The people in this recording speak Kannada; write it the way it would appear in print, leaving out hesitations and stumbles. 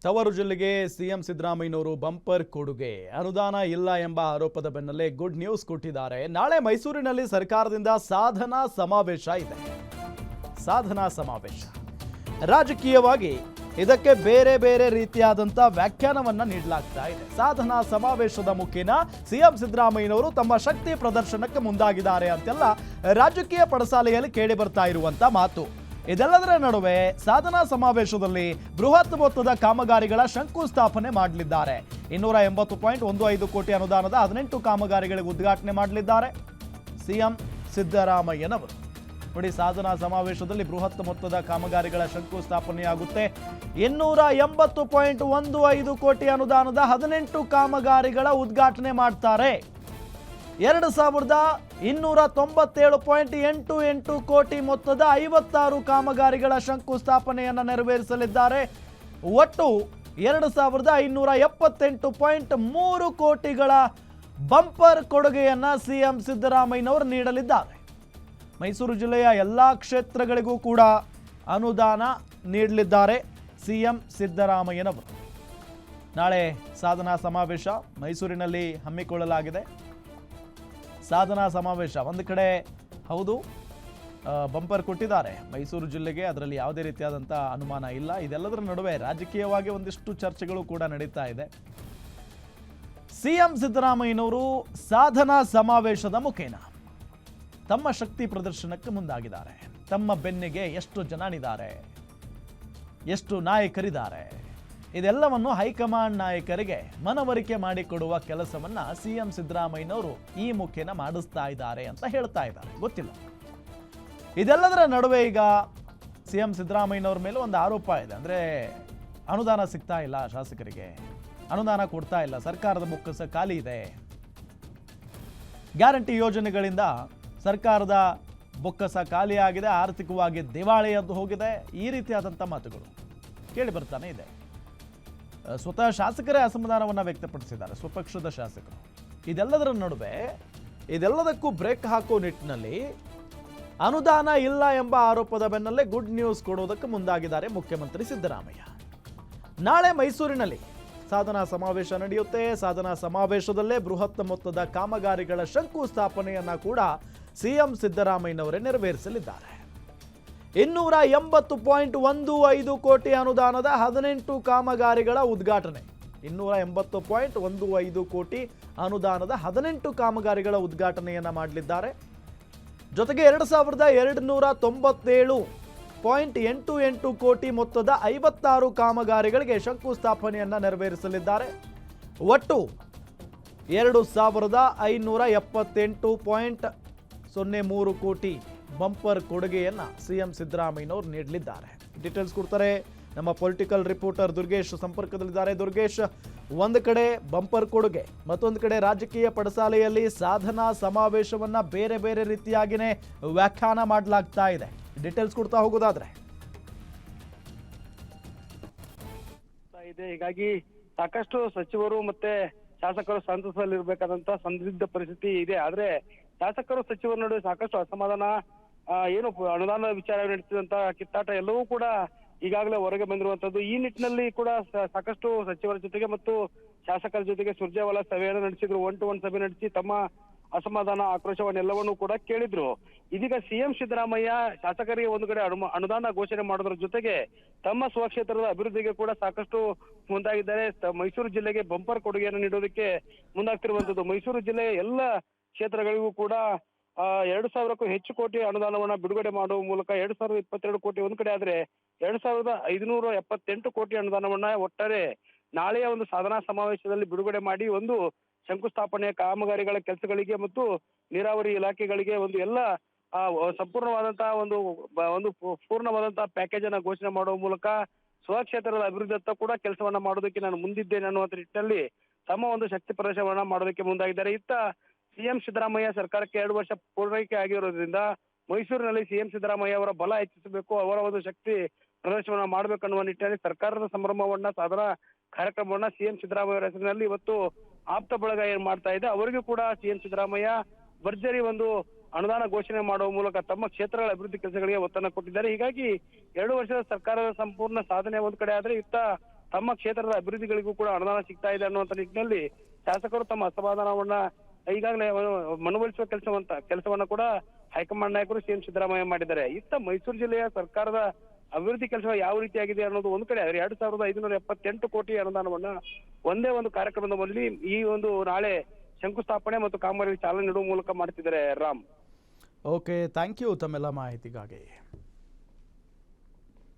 ತವರು ಜಿಲ್ಲೆಗೆ ಸಿಎಂ ಸಿದ್ದರಾಮಯ್ಯನವರು ಬಂಪರ್ ಕೊಡುಗೆ ಅನುದಾನ ಇಲ್ಲ ಎಂಬ ಆರೋಪದ ಬೆನ್ನಲ್ಲೇ ಗುಡ್ ನ್ಯೂಸ್ ಕೊಟ್ಟಿದ್ದಾರೆ. ನಾಳೆ ಮೈಸೂರಿನಲ್ಲಿ ಸರ್ಕಾರದಿಂದ ಸಾಧನಾ ಸಮಾವೇಶ ಇದೆ. ಸಾಧನಾ ಸಮಾವೇಶ ರಾಜಕೀಯವಾಗಿ ಇದಕ್ಕೆ ಬೇರೆ ಬೇರೆ ರೀತಿಯಾದಂಥ ವ್ಯಾಖ್ಯಾನವನ್ನ ನೀಡಲಾಗ್ತಾ ಇದೆ. ಸಾಧನಾ ಸಮಾವೇಶದ ಮುಖೇನ ಸಿಎಂ ಸಿದ್ದರಾಮಯ್ಯನವರು ತಮ್ಮ ಶಕ್ತಿ ಪ್ರದರ್ಶನಕ್ಕೆ ಮುಂದಾಗಿದ್ದಾರೆ ಅಂತೆಲ್ಲ ರಾಜಕೀಯ ಪಡಸಾಲೆಯಲ್ಲಿ ಕೇಳಿ ಬರ್ತಾ ಇರುವಂತ ಮಾತು. ಇದೆಲ್ಲದರ ನಡುವೆ ಸಾಧನಾ ಸಮಾವೇಶದಲ್ಲಿ ಬೃಹತ್ ಮೊತ್ತದ ಕಾಮಗಾರಿಗಳ ಶಂಕುಸ್ಥಾಪನೆ ಮಾಡಲಿದ್ದಾರೆ. 280.15 ಕೋಟಿ ಅನುದಾನದ 18 ಕಾಮಗಾರಿಗಳಿಗೆ ಉದ್ಘಾಟನೆ ಮಾಡಲಿದ್ದಾರೆ ಸಿಎಂ ಸಿದ್ದರಾಮಯ್ಯನವರು. ನೋಡಿ, ಸಾಧನಾ ಸಮಾವೇಶದಲ್ಲಿ ಬೃಹತ್ ಮೊತ್ತದ ಕಾಮಗಾರಿಗಳ ಶಂಕುಸ್ಥಾಪನೆಯಾಗುತ್ತೆ. 280.15 ಕೋಟಿ ಅನುದಾನದ 18 ಕಾಮಗಾರಿಗಳ ಉದ್ಘಾಟನೆ ಮಾಡ್ತಾರೆ. 2297.88 ಕೋಟಿ ಮೊತ್ತದ 56 ಕಾಮಗಾರಿಗಳ ಶಂಕುಸ್ಥಾಪನೆಯನ್ನು ನೆರವೇರಿಸಲಿದ್ದಾರೆ. ಒಟ್ಟು 2578.3 ಕೋಟಿಗಳ ಬಂಪರ್ ಕೊಡುಗೆಯನ್ನ ಸಿಎಂ ಸಿದ್ದರಾಮಯ್ಯನವರು ನೀಡಲಿದ್ದಾರೆ. ಮೈಸೂರು ಜಿಲ್ಲೆಯ ಎಲ್ಲ ಕ್ಷೇತ್ರಗಳಿಗೂ ಕೂಡ ಅನುದಾನ ನೀಡಲಿದ್ದಾರೆ ಸಿಎಂ ಸಿದ್ದರಾಮಯ್ಯನವರು. ನಾಳೆ ಸಾಧನಾ ಸಮಾವೇಶ ಮೈಸೂರಿನಲ್ಲಿ ಹಮ್ಮಿಕೊಳ್ಳಲಾಗಿದೆ. ಸಾಧನಾ ಸಮಾವೇಶ ಒಂದು ಕಡೆ ಹೌದು, ಬಂಪರ್ ಕೊಟ್ಟಿದ್ದಾರೆ ಮೈಸೂರು ಜಿಲ್ಲೆಗೆ, ಅದರಲ್ಲಿ ಯಾವುದೇ ರೀತಿಯಾದಂಥ ಅನುಮಾನ ಇಲ್ಲ. ಇದೆಲ್ಲದರ ನಡುವೆ ರಾಜಕೀಯವಾಗಿ ಒಂದಿಷ್ಟು ಚರ್ಚೆಗಳು ಕೂಡ ನಡೀತಾ ಇದೆ. ಸಿಎಂ ಸಿದ್ದರಾಮಯ್ಯನವರು ಸಾಧನಾ ಸಮಾವೇಶದ ಮುಖೇನ ತಮ್ಮ ಶಕ್ತಿ ಪ್ರದರ್ಶನಕ್ಕೆ ಮುಂದಾಗಿದ್ದಾರೆ. ತಮ್ಮ ಬೆನ್ನಿಗೆ ಎಷ್ಟು ಜನರಿದ್ದಾರೆ, ಎಷ್ಟು ನಾಯಕರಿದ್ದಾರೆ, ಇದೆಲ್ಲವನ್ನು ಹೈಕಮಾಂಡ್ ನಾಯಕರಿಗೆ ಮನವರಿಕೆ ಮಾಡಿಕೊಡುವ ಕೆಲಸವನ್ನ ಸಿಎಂ ಸಿದ್ದರಾಮಯ್ಯನವರು ಈ ಮುಖೇನ ಮಾಡಿಸ್ತಾ ಇದ್ದಾರೆ ಅಂತ ಹೇಳ್ತಾ ಇದ್ದಾರೆ. ಗೊತ್ತಿಲ್ಲ. ಇದೆಲ್ಲದರ ನಡುವೆ ಈಗ ಸಿಎಂ ಸಿದ್ದರಾಮಯ್ಯನವ್ರ ಮೇಲೆ ಒಂದು ಆರೋಪ ಇದೆ. ಅಂದ್ರೆ ಅನುದಾನ ಸಿಗ್ತಾ ಇಲ್ಲ, ಶಾಸಕರಿಗೆ ಅನುದಾನ ಕೊಡ್ತಾ ಇಲ್ಲ, ಸರ್ಕಾರದ ಬೊಕ್ಕಸ ಖಾಲಿ ಇದೆ, ಗ್ಯಾರಂಟಿ ಯೋಜನೆಗಳಿಂದ ಸರ್ಕಾರದ ಬೊಕ್ಕಸ ಖಾಲಿಯಾಗಿದೆ, ಆರ್ಥಿಕವಾಗಿ ದಿವಾಳಿಯದ್ದು ಹೋಗಿದೆ, ಈ ರೀತಿಯಾದಂಥ ಮಾತುಗಳು ಕೇಳಿ ಬರ್ತಾನೆ ಇದೆ. ಸ್ವತಃ ಶಾಸಕರೇ ಅಸಮಾಧಾನವನ್ನು ವ್ಯಕ್ತಪಡಿಸಿದ್ದಾರೆ, ಸ್ವಪಕ್ಷದ ಶಾಸಕರು. ಇದೆಲ್ಲದರ ನಡುವೆ ಇದೆಲ್ಲದಕ್ಕೂ ಬ್ರೇಕ್ ಹಾಕೋ ನಿಟ್ಟಿನಲ್ಲಿ ಅನುದಾನ ಇಲ್ಲ ಎಂಬ ಆರೋಪದ ಬೆನ್ನಲ್ಲೇ ಗುಡ್ ನ್ಯೂಸ್ ಕೊಡೋದಕ್ಕೆ ಮುಂದಾಗಿದ್ದಾರೆ ಮುಖ್ಯಮಂತ್ರಿ ಸಿದ್ದರಾಮಯ್ಯ. ನಾಳೆ ಮೈಸೂರಿನಲ್ಲಿ ಸಾಧನಾ ಸಮಾವೇಶ ನಡೆಯುತ್ತೆ. ಸಾಧನಾ ಸಮಾವೇಶದಲ್ಲೇ ಬೃಹತ್ ಮೊತ್ತದ ಕಾಮಗಾರಿಗಳ ಶಂಕುಸ್ಥಾಪನೆಯನ್ನ ಕೂಡ ಸಿಎಂ ಸಿದ್ದರಾಮಯ್ಯನವರೇ ನೆರವೇರಿಸಲಿದ್ದಾರೆ. 280.15 ಕೋಟಿ ಅನುದಾನದ 18 ಕಾಮಗಾರಿಗಳ ಉದ್ಘಾಟನೆ. 280.15 ಕೋಟಿ ಅನುದಾನದ 18 ಕಾಮಗಾರಿಗಳ ಉದ್ಘಾಟನೆಯನ್ನ ಮಾಡಲಿದ್ದಾರೆ. ಜೊತೆಗೆ 2297.88 ಕೋಟಿ ಮೊತ್ತದ 56 ಕಾಮಗಾರಿಗಳಿಗೆ ಶಂಕುಸ್ಥಾಪನೆಯನ್ನ ನೆರವೇರಿಸಲಿದ್ದಾರೆ. ಒಟ್ಟು 2578.03 ಕೋಟಿ ಬಂಪರ್ ಕೊಡುಗೆಯನ್ನ ಸಿಎಂ ಸಿದ್ದರಾಮಯ್ಯನವರು ನೀಡಲಿದ್ದಾರೆ. ಡೀಟೇಲ್ಸ್ ಕೊಡ್ತಾರೆ ನಮ್ಮ ಪೊಲಿಟಿಕಲ್ ರಿಪೋರ್ಟರ್ ದುರ್ಗೇಶ್ ಸಂಪರ್ಕದಲ್ಲಿದ್ದಾರೆ. ದುರ್ಗೇಶ್, ಒಂದು ಕಡೆ ಬಂಪರ್ ಕೊಡುಗೆ, ಮತ್ತೊಂದು ಕಡೆ ರಾಜಕೀಯ ಪಡಸಾಲೆಯಲ್ಲಿ ಸಾಧನಾ ಸಮಾವೇಶವನ್ನ ಬೇರೆ ಬೇರೆ ರೀತಿಯಾಗಿನೇ ವ್ಯಾಖ್ಯಾನ ಮಾಡಲಾಗ್ತಾ ಇದೆ. ಡೀಟೇಲ್ಸ್ ಕೊಡ್ತಾ ಹೋಗೋದಾದ್ರೆ ಹೀಗಾಗಿ ಸಾಕಷ್ಟು ಸಚಿವರು ಮತ್ತೆ ಶಾಸಕರು ಸಂತಸದಲ್ಲಿರ್ಬೇಕಾದಂತ ಸಂದಿಗ್ಧ ಪರಿಸ್ಥಿತಿ ಇದೆ. ಆದ್ರೆ ಶಾಸಕರು ಸಚಿವರ ನಡುವೆ ಸಾಕಷ್ಟು ಅಸಮಾಧಾನ, ಏನು ಅನುದಾನ ವಿಚಾರ ನಡೆಸಿದಂತ ಕಿತ್ತಾಟ ಎಲ್ಲವೂ ಕೂಡ ಈಗಾಗಲೇ ಹೊರಗೆ ಬಂದಿರುವಂತದ್ದು. ಈ ನಿಟ್ಟಿನಲ್ಲಿ ಕೂಡ ಸಾಕಷ್ಟು ಸಚಿವರ ಜೊತೆಗೆ ಮತ್ತು ಶಾಸಕರ ಜೊತೆಗೆ ಸುರ್ಜೇವಾಲಾ ಸಭೆಯನ್ನು ನಡೆಸಿದ್ರು. 1-to-1 ಸಭೆ ನಡೆಸಿ ತಮ್ಮ ಅಸಮಾಧಾನ, ಆಕ್ರೋಶವನ್ನೆಲ್ಲವನ್ನೂ ಕೂಡ ಕೇಳಿದ್ರು. ಇದೀಗ ಸಿಎಂ ಸಿದ್ದರಾಮಯ್ಯ ಶಾಸಕರಿಗೆ ಒಂದು ಕಡೆ ಅನುದಾನ ಘೋಷಣೆ ಮಾಡೋದ್ರ ಜೊತೆಗೆ ತಮ್ಮ ಸ್ವಕ್ಷೇತ್ರದ ಅಭಿವೃದ್ಧಿಗೆ ಕೂಡ ಸಾಕಷ್ಟು ಮುಂದಾಗಿದ್ದಾರೆ. ಮೈಸೂರು ಜಿಲ್ಲೆಗೆ ಬಂಪರ್ ಕೊಡುಗೆಯನ್ನು ನೀಡೋದಕ್ಕೆ ಮುಂದಾಗ್ತಿರುವಂತದ್ದು. ಮೈಸೂರು ಜಿಲ್ಲೆಯ ಎಲ್ಲ ಕ್ಷೇತ್ರಗಳಿಗೂ ಕೂಡ 2,000ಕ್ಕೂ ಹೆಚ್ಚು ಕೋಟಿ ಅನುದಾನವನ್ನ ಬಿಡುಗಡೆ ಮಾಡುವ ಮೂಲಕ 2,022 ಕೋಟಿ ಒಂದ್ ಕಡೆ ಆದ್ರೆ 2,578 ಕೋಟಿ ಅನುದಾನವನ್ನ ಒಟ್ಟಾರೆ ನಾಳೆಯ ಒಂದು ಸಾಧನಾ ಸಮಾವೇಶದಲ್ಲಿ ಬಿಡುಗಡೆ ಮಾಡಿ ಒಂದು ಶಂಕುಸ್ಥಾಪನೆಯ ಕಾಮಗಾರಿಗಳ ಕೆಲಸಗಳಿಗೆ ಮತ್ತು ನೀರಾವರಿ ಇಲಾಖೆಗಳಿಗೆ ಒಂದು ಎಲ್ಲ ಸಂಪೂರ್ಣವಾದಂತಹ ಒಂದು ಪೂರ್ಣವಾದಂತಹ ಪ್ಯಾಕೇಜ್ ಅನ್ನ ಘೋಷಣೆ ಮಾಡುವ ಮೂಲಕ ಸ್ವಕ್ಷೇತ್ರದ ಅಭಿವೃದ್ಧಿಯತ್ತ ಕೂಡ ಕೆಲಸವನ್ನ ಮಾಡೋದಕ್ಕೆ ನಾನು ಮುಂದಿದ್ದೇನೆ ಅನ್ನುವಂತ ನಿಟ್ಟಿನಲ್ಲಿ ತಮ್ಮ ಒಂದು ಶಕ್ತಿ ಪ್ರದರ್ಶನವನ್ನ ಮಾಡೋದಕ್ಕೆ ಮುಂದಾಗಿದ್ದಾರೆ. ಇತ್ತ ಸಿಎಂ ಸಿದ್ದರಾಮಯ್ಯ ಸರ್ಕಾರಕ್ಕೆ 2 ವರ್ಷ ಪೂರೈಕೆ ಆಗಿರೋದ್ರಿಂದ ಮೈಸೂರಿನಲ್ಲಿ ಸಿಎಂ ಸಿದ್ದರಾಮಯ್ಯ ಅವರ ಬಲ ಹೆಚ್ಚಿಸಬೇಕು, ಅವರ ಒಂದು ಶಕ್ತಿ ಪ್ರದರ್ಶನವನ್ನ ಮಾಡಬೇಕನ್ನುವ ನಿಟ್ಟಿನಲ್ಲಿ ಸರ್ಕಾರದ ಸಂಭ್ರಮವನ್ನ, ಸಾಧನಾ ಕಾರ್ಯಕ್ರಮವನ್ನ ಸಿಎಂ ಸಿದ್ದರಾಮಯ್ಯ ಅವರ ಹೆಸರಿನಲ್ಲಿ ಇವತ್ತು ಆಪ್ತ ಬಳಗ ಏನ್ ಮಾಡ್ತಾ ಇದೆ, ಅವರಿಗೂ ಕೂಡ ಸಿಎಂ ಸಿದ್ದರಾಮಯ್ಯ ಭರ್ಜರಿ ಒಂದು ಅನುದಾನ ಘೋಷಣೆ ಮಾಡುವ ಮೂಲಕ ತಮ್ಮ ಕ್ಷೇತ್ರಗಳ ಅಭಿವೃದ್ಧಿ ಕೆಲಸಗಳಿಗೆ ಒತ್ತನ್ನು ಕೊಟ್ಟಿದ್ದಾರೆ. ಹೀಗಾಗಿ 2 ವರ್ಷದ ಸರ್ಕಾರದ ಸಂಪೂರ್ಣ ಸಾಧನೆ ಒಂದ್ ಕಡೆ ಆದ್ರೆ ಇತ್ತ ತಮ್ಮ ಕ್ಷೇತ್ರದ ಅಭಿವೃದ್ಧಿಗಳಿಗೂ ಕೂಡ ಅನುದಾನ ಸಿಗ್ತಾ ಇದೆ ಅನ್ನುವಂತ ನಿಟ್ಟಿನಲ್ಲಿ ಶಾಸಕರು ತಮ್ಮ ಅಸಮಾಧಾನವನ್ನ ಈಗಾಗಲೇ ಮನವೊಲಿಸುವ ಕೆಲಸವನ್ನ ಕೂಡ ಹೈಕಮಾಂಡ್ ನಾಯಕರು ಸಿಎಂ ಸಿದ್ದರಾಮಯ್ಯ ಮಾಡಿದ್ದಾರೆ. ಇತ್ತ ಮೈಸೂರು ಜಿಲ್ಲೆಯ ಸರ್ಕಾರದ ಅಭಿವೃದ್ಧಿ ಕೆಲಸ ಯಾವ ರೀತಿಯಾಗಿದೆ ಅನ್ನೋದು ಒಂದು ಕಡೆ ಆದ್ರೆ 2578 ಕೋಟಿ ಅನುದಾನವನ್ನ ಒಂದೇ ಒಂದು ಕಾರ್ಯಕ್ರಮದಲ್ಲಿ ಈ ಒಂದು ನಾಳೆ ಶಂಕುಸ್ಥಾಪನೆ ಮತ್ತು ಕಾಮಗಾರಿ ಚಾಲನೆ ನೀಡುವ ಮೂಲಕ ಮಾಡ್ತಿದ್ದಾರೆ ರಾಮ್. ಓಕೆ, ಥ್ಯಾಂಕ್ ಯು ತಮ್ಮೆಲ್ಲ ಮಾಹಿತಿಗಾಗಿ.